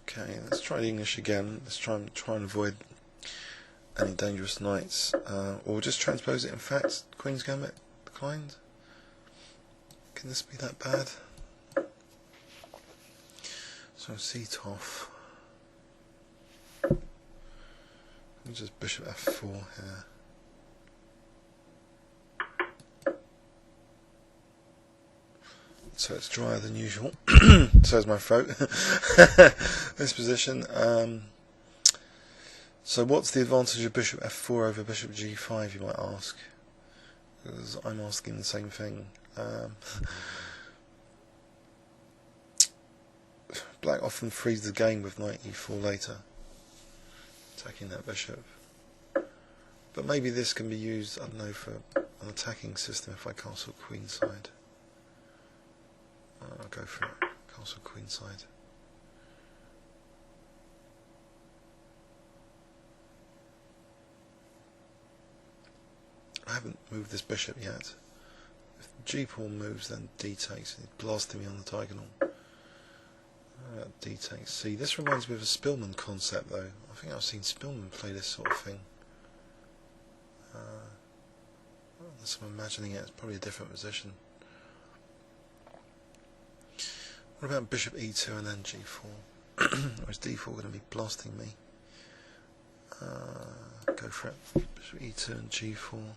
Okay, let's try the English again. Let's try and avoid any dangerous knights. Or just transpose it. In fact, Queen's Gambit declined. Can this be that bad? So Ctoth. Just Bishop F4 here. So it's drier than usual. So is my throat. This position. So what's the advantage of Bishop F4 over Bishop G5, you might ask? Because I'm asking the same thing. Black often frees the game with knight E4 later, attacking that bishop. But maybe this can be used, I don't know, for an attacking system if I castle queenside. I'll go for it, castle queenside. I haven't moved this bishop yet. If G pawn moves, then D takes. He's blasting me on the diagonal. D takes C. This reminds me of a Spillman concept, though. I think I've seen Spillman play this sort of thing. Unless I'm imagining it, it's probably a different position. What about Bishop E2 and then G4? Or is D4 going to be blasting me? Go for it. Bishop E2 and G4.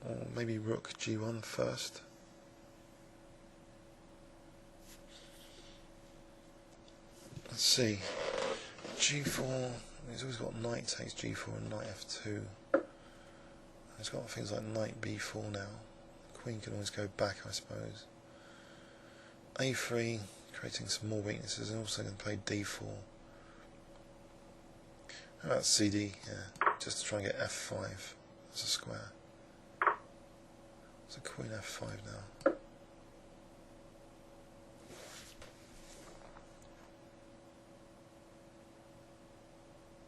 Or maybe Rook G1 first. Let's see. G4. He's always got knight takes G4 and knight F2. He's got things like knight B4 now. Queen can always go back, I suppose. A3, creating some more weaknesses, and also going to play D4. How about CD? Yeah, just to try and get F5 as a square. So Queen F5 now.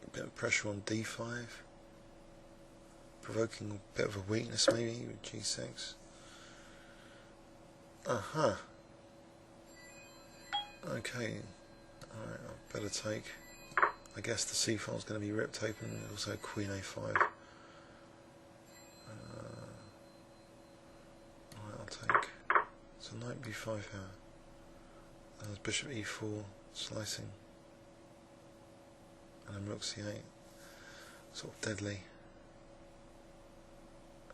A bit of pressure on D5. Provoking a bit of a weakness maybe with G6. Aha. Okay. Alright, I better take. I guess the C file is going to be ripped open. Also Queen A5. Alright, I'll take. So knight B5 here. And there's Bishop E4 slicing. And then Rook C8. Sort of deadly.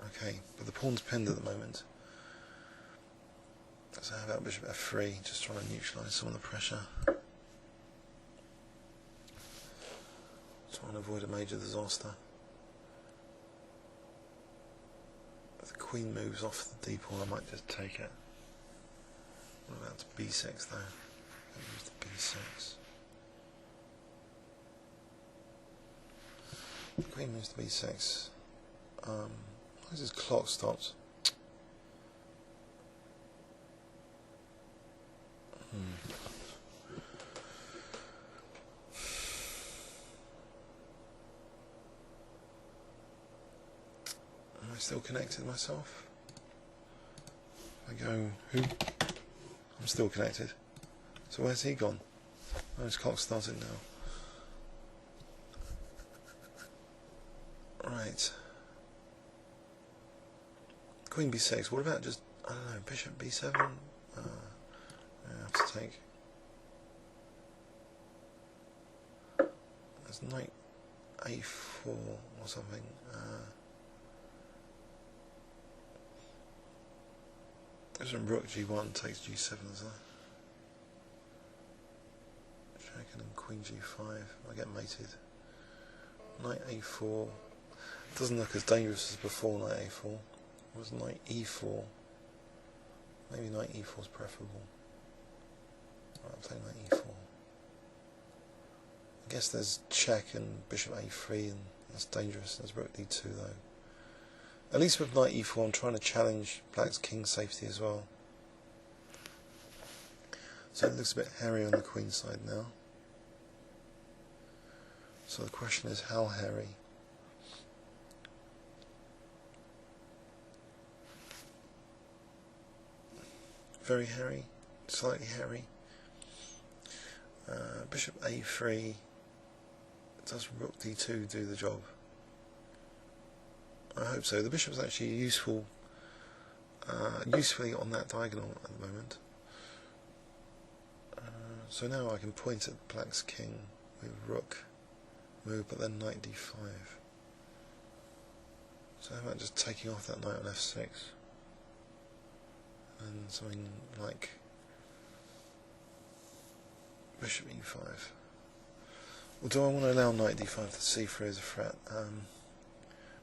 Okay, but the pawn's pinned at the moment. So how about Bishop F3, just trying to neutralise some of the pressure. Trying to avoid a major disaster. If the Queen moves off the D pawn, I might just take it. What about B6 though? Use the B6. The Queen moves to B6. Why is his clock stopped? Am I still connected myself? If I go, who? I'm still connected. So where's he gone? Oh, his clock started now. Right. Queen B6. What about just, I don't know, Bishop B7? I have to take. There's knight A4 or something. There's some Rook G1 takes G7 as well. Checking and Queen G5. I get mated. Knight A4. Doesn't look as dangerous as before knight A4. It was knight E4. Maybe knight E4 is preferable. Right, I'm playing knight E4. I guess there's check and Bishop A3, and that's dangerous. There's Rook D2 though. At least with knight E4 I'm trying to challenge Black's king safety as well. So it looks a bit hairy on the queen side now. So the question is, how hairy? Very hairy. slightly hairy. Bishop A3, does rook D2 do the job? I hope so. The bishop's actually usefully on that diagonal at the moment. So now I can point at black's king with rook move, but then knight D5. So how about just taking off that knight on F6 and something like bishop E5. Or do I want to allow knight D5 to C3 as a threat?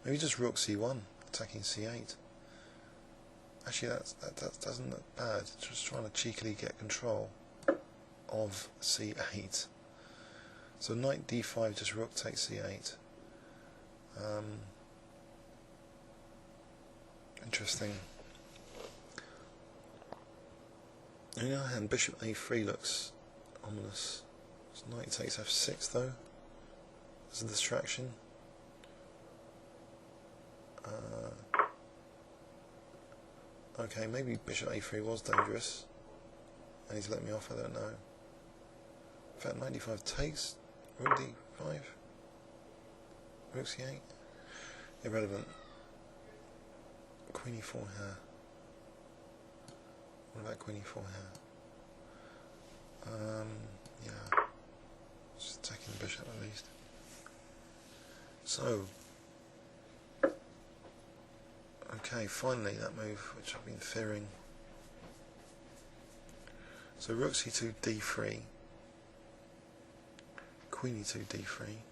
Maybe just rook C1, attacking C8. Actually, that doesn't look bad. Just trying to cheekily get control of C8. So knight D5, just rook takes C8. Interesting. On the other hand, bishop A3 looks ominous. So knight takes F6 though, as a distraction. Okay, maybe bishop A3 was dangerous. I need to let me off, I don't know. In fact, knight D5 takes, rook D5, rook C8. Irrelevant. Queen E4 here. What about Queen E4 here? Yeah. Just attacking the bishop at least. So, okay, finally that move which I've been fearing. So rook C2 D3, Queen E2 D3.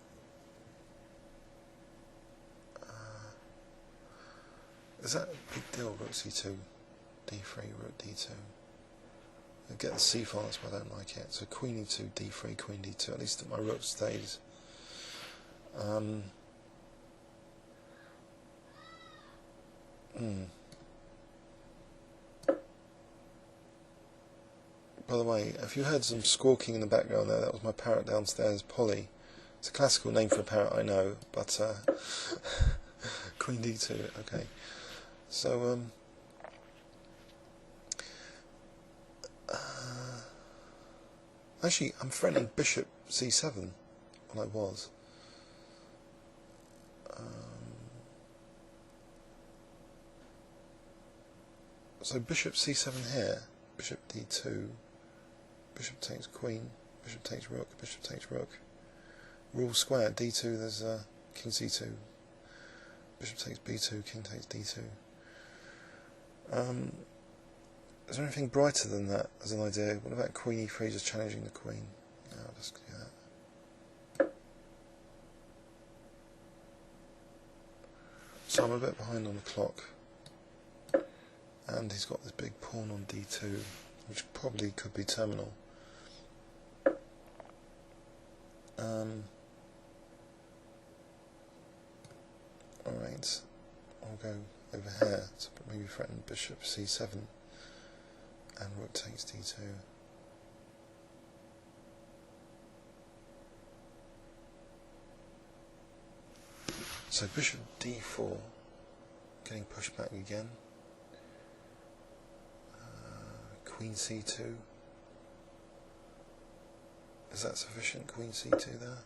Is that a big deal? Rook C2 D3, rook D2. I get the C file, that's why I don't like it. So Queen E2 D3, Queen D2. At least my rook stays. By the way, if you heard some squawking in the background there, that was my parrot downstairs, Polly. It's a classical name for a parrot, I know, but Queen D2, okay. So, actually, I'm threatening bishop C7, well I was. So bishop C7 here, bishop D2, bishop takes queen, bishop takes rook, bishop takes rook. Rule square, D2, there's king C2, bishop takes B2, king takes D2. Is there anything brighter than that as an idea? What about Queen E3 just challenging the Queen? Yeah, I'll just do that. So I'm a bit behind on the clock. And he's got this big pawn on D2, which probably could be terminal. Alright, I'll go over here to maybe threaten bishop C7 and rook takes D2. So bishop D4 getting pushed back again. Queen C2. Is that sufficient? Queen C2 there?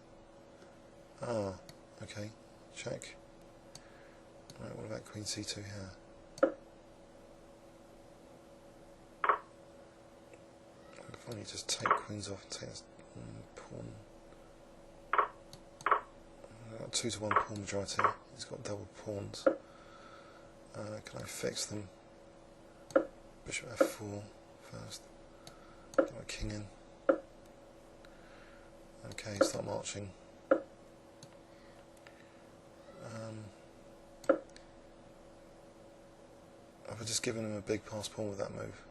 Ah, okay. Check. Right, what about Queen C2 here? If I just take queens off and take this pawn. I've got 2-to-1 pawn majority. He's got double pawns. Can I fix them? Bishop F4 first. Get my king in. Okay, start marching. I've just given him a big pass pawn with that move.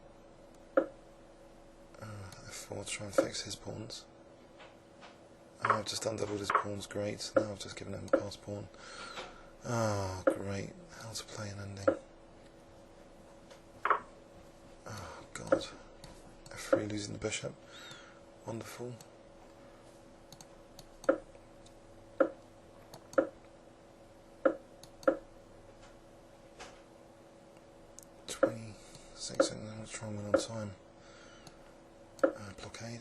F4 to try and fix his pawns. I've just undoubled his pawns, great. Now I've just given him a pass pawn. Oh, great. How to play an ending. Oh, God. F3 losing the bishop. Wonderful. I'm going to try and win on time. made.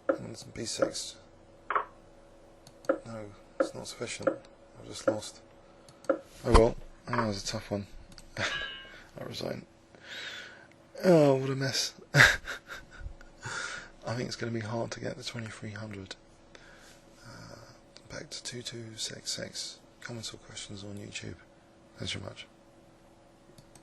And some B6. No, it's not sufficient. I've just lost. Oh well, that was a tough one. I resign. Oh, what a mess. I think it's going to be hard to get the 2300. Back to 2266. Comments or questions on YouTube. Thanks very much.